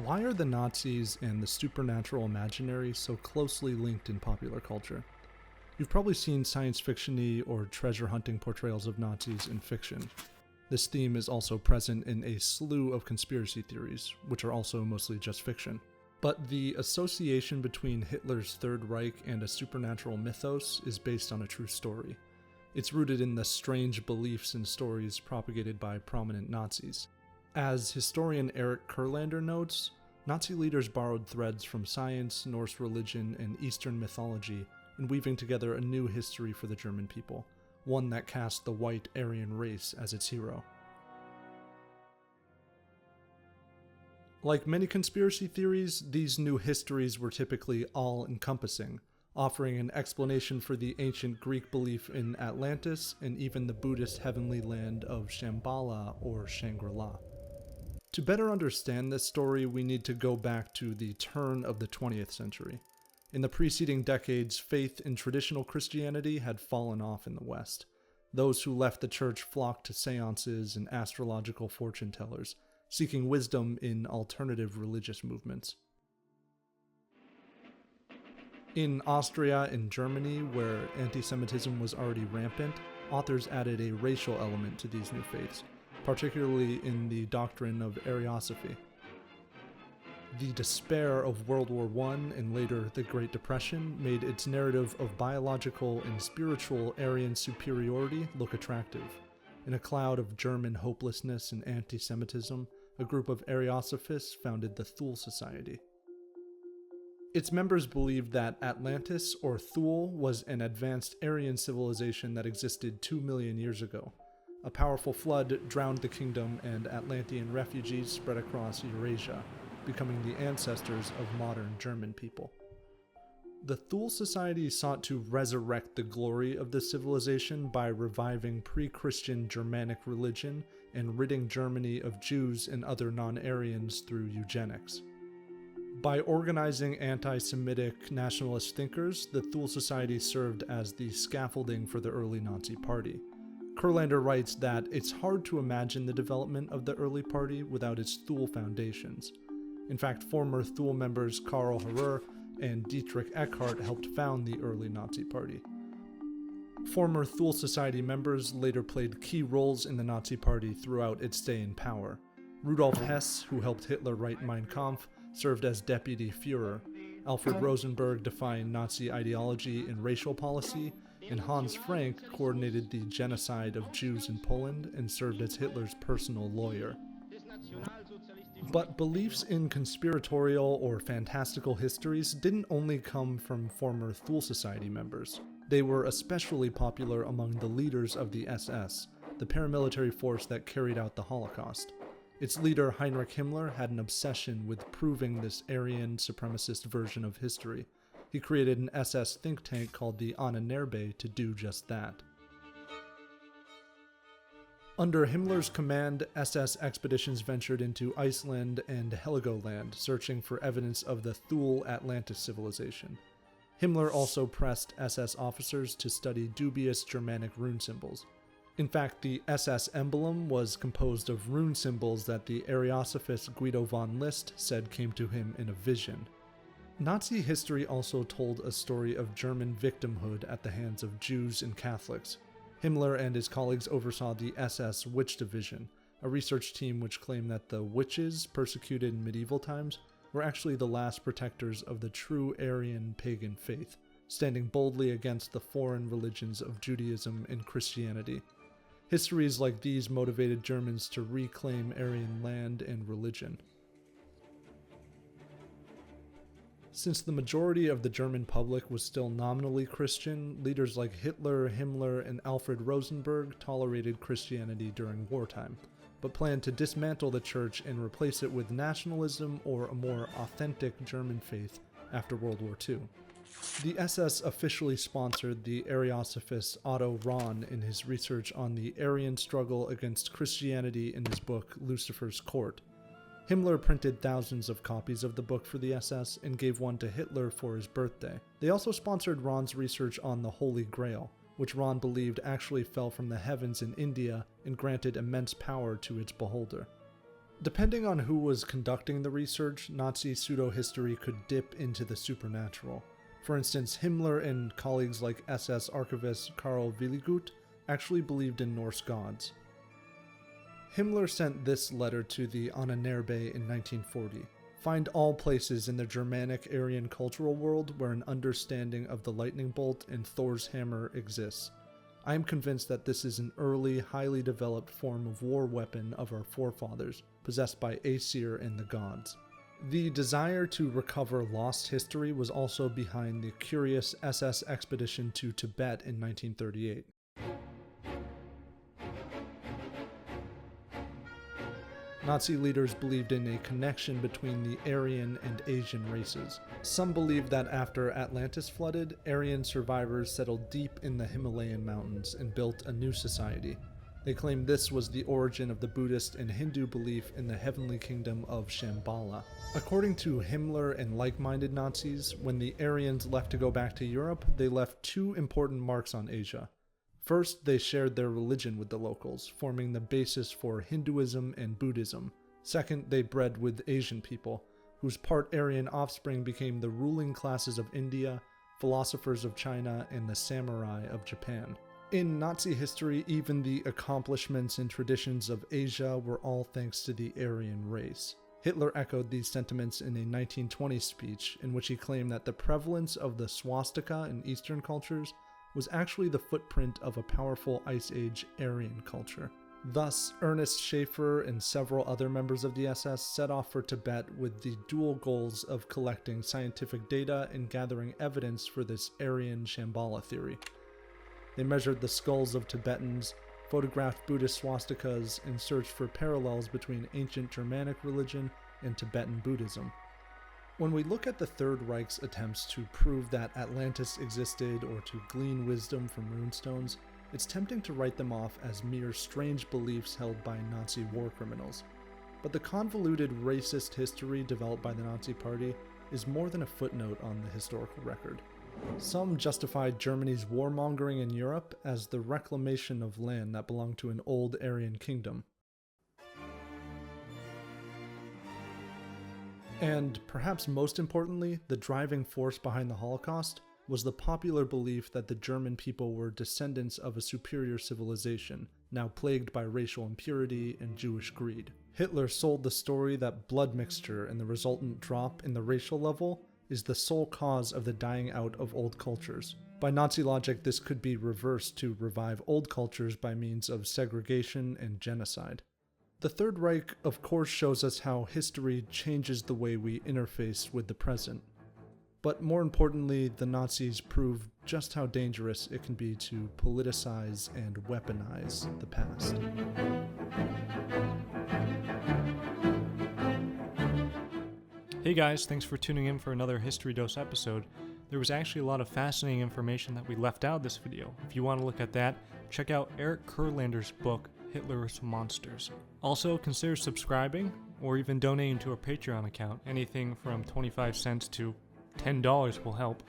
Why are the Nazis and the supernatural imaginary so closely linked in popular culture? You've probably seen science fiction-y or treasure hunting portrayals of Nazis in fiction. This theme is also present in a slew of conspiracy theories, which are also mostly just fiction. But the association between Hitler's Third Reich and a supernatural mythos is based on a true story. It's rooted in the strange beliefs and stories propagated by prominent Nazis. As historian Eric Kurlander notes, Nazi leaders borrowed threads from science, Norse religion, and Eastern mythology in weaving together a new history for the German people, one that cast the white Aryan race as its hero. Like many conspiracy theories, these new histories were typically all-encompassing, offering an explanation for the ancient Greek belief in Atlantis and even the Buddhist heavenly land of Shambhala or Shangri-La. To better understand this story, we need to go back to the turn of the 20th century. In the preceding decades, faith in traditional Christianity had fallen off in the West. Those who left the church flocked to seances and astrological fortune tellers, seeking wisdom in alternative religious movements. In Austria and Germany, where anti-Semitism was already rampant, authors added a racial element to these new faiths, particularly in the doctrine of Ariosophy. The despair of World War I and later the Great Depression made its narrative of biological and spiritual Aryan superiority look attractive. In a cloud of German hopelessness and anti-Semitism, a group of Ariosophists founded the Thule Society. Its members believed that Atlantis, or Thule, was an advanced Aryan civilization that existed 2 million years ago. A powerful flood drowned the kingdom, and Atlantean refugees spread across Eurasia, becoming the ancestors of modern German people. The Thule Society sought to resurrect the glory of this civilization by reviving pre-Christian Germanic religion and ridding Germany of Jews and other non-Aryans through eugenics. By organizing anti-Semitic nationalist thinkers, the Thule Society served as the scaffolding for the early Nazi Party. Kurlander writes that it's hard to imagine the development of the early party without its Thule foundations. In fact, former Thule members Karl Herrer and Dietrich Eckart helped found the early Nazi Party. Former Thule Society members later played key roles in the Nazi Party throughout its stay in power. Rudolf Hess, who helped Hitler write Mein Kampf, served as deputy Führer. Alfred Rosenberg defined Nazi ideology and racial policy, and Hans Frank coordinated the genocide of Jews in Poland and served as Hitler's personal lawyer. But beliefs in conspiratorial or fantastical histories didn't only come from former Thule Society members. They were especially popular among the leaders of the SS, the paramilitary force that carried out the Holocaust. Its leader, Heinrich Himmler, had an obsession with proving this Aryan supremacist version of history. He created an SS think tank called the Ahnenerbe to do just that. Under Himmler's command, SS expeditions ventured into Iceland and Heligoland, searching for evidence of the Thule Atlantis civilization. Himmler also pressed SS officers to study dubious Germanic rune symbols. In fact, the SS emblem was composed of rune symbols that the Ariosophist Guido von List said came to him in a vision. Nazi history also told a story of German victimhood at the hands of Jews and Catholics. Himmler and his colleagues oversaw the SS Witch Division, a research team which claimed that the witches persecuted in medieval times were actually the last protectors of the true Aryan pagan faith, standing boldly against the foreign religions of Judaism and Christianity. Histories like these motivated Germans to reclaim Aryan land and religion. Since the majority of the German public was still nominally Christian, leaders like Hitler, Himmler, and Alfred Rosenberg tolerated Christianity during wartime, but planned to dismantle the church and replace it with nationalism or a more authentic German faith after World War II. The SS officially sponsored the Ariosophist Otto Rahn in his research on the Aryan struggle against Christianity in his book Lucifer's Court. Himmler printed thousands of copies of the book for the SS and gave one to Hitler for his birthday. They also sponsored Rahn's research on the Holy Grail, which Rahn believed actually fell from the heavens in India and granted immense power to its beholder. Depending on who was conducting the research, Nazi pseudo-history could dip into the supernatural. For instance, Himmler and colleagues like SS archivist Karl Willigut actually believed in Norse gods. Himmler sent this letter to the Ahnenerbe in 1940. Find all places in the Germanic Aryan cultural world where an understanding of the lightning bolt and Thor's hammer exists. I am convinced that this is an early, highly developed form of war weapon of our forefathers, possessed by Aesir and the gods. The desire to recover lost history was also behind the curious SS expedition to Tibet in 1938. Nazi leaders believed in a connection between the Aryan and Asian races. Some believed that after Atlantis flooded, Aryan survivors settled deep in the Himalayan mountains and built a new society. They claimed this was the origin of the Buddhist and Hindu belief in the heavenly kingdom of Shambhala. According to Himmler and like-minded Nazis, when the Aryans left to go back to Europe, they left two important marks on Asia. First, they shared their religion with the locals, forming the basis for Hinduism and Buddhism. Second, they bred with Asian people, whose part Aryan offspring became the ruling classes of India, philosophers of China, and the samurai of Japan. In Nazi history, even the accomplishments and traditions of Asia were all thanks to the Aryan race. Hitler echoed these sentiments in a 1920 speech in which he claimed that the prevalence of the swastika in Eastern cultures was actually the footprint of a powerful Ice Age Aryan culture. Thus, Ernest Schaefer and several other members of the SS set off for Tibet with the dual goals of collecting scientific data and gathering evidence for this Aryan Shambhala theory. They measured the skulls of Tibetans, photographed Buddhist swastikas, and searched for parallels between ancient Germanic religion and Tibetan Buddhism. When we look at the Third Reich's attempts to prove that Atlantis existed or to glean wisdom from runestones, it's tempting to write them off as mere strange beliefs held by Nazi war criminals. But the convoluted racist history developed by the Nazi Party is more than a footnote on the historical record. Some justified Germany's warmongering in Europe as the reclamation of land that belonged to an old Aryan kingdom. And perhaps most importantly, the driving force behind the Holocaust was the popular belief that the German people were descendants of a superior civilization, now plagued by racial impurity and Jewish greed. Hitler sold the story that blood mixture and the resultant drop in the racial level is the sole cause of the dying out of old cultures. By Nazi logic, this could be reversed to revive old cultures by means of segregation and genocide. The Third Reich, of course, shows us how history changes the way we interface with the present. But more importantly, the Nazis proved just how dangerous it can be to politicize and weaponize the past. Hey guys, thanks for tuning in for another History Dose episode. There was actually a lot of fascinating information that we left out of this video. If you want to look at that, check out Eric Kurlander's book, Hitler's Monsters. Also, consider subscribing or even donating to our Patreon account. Anything from 25 cents to $10 will help.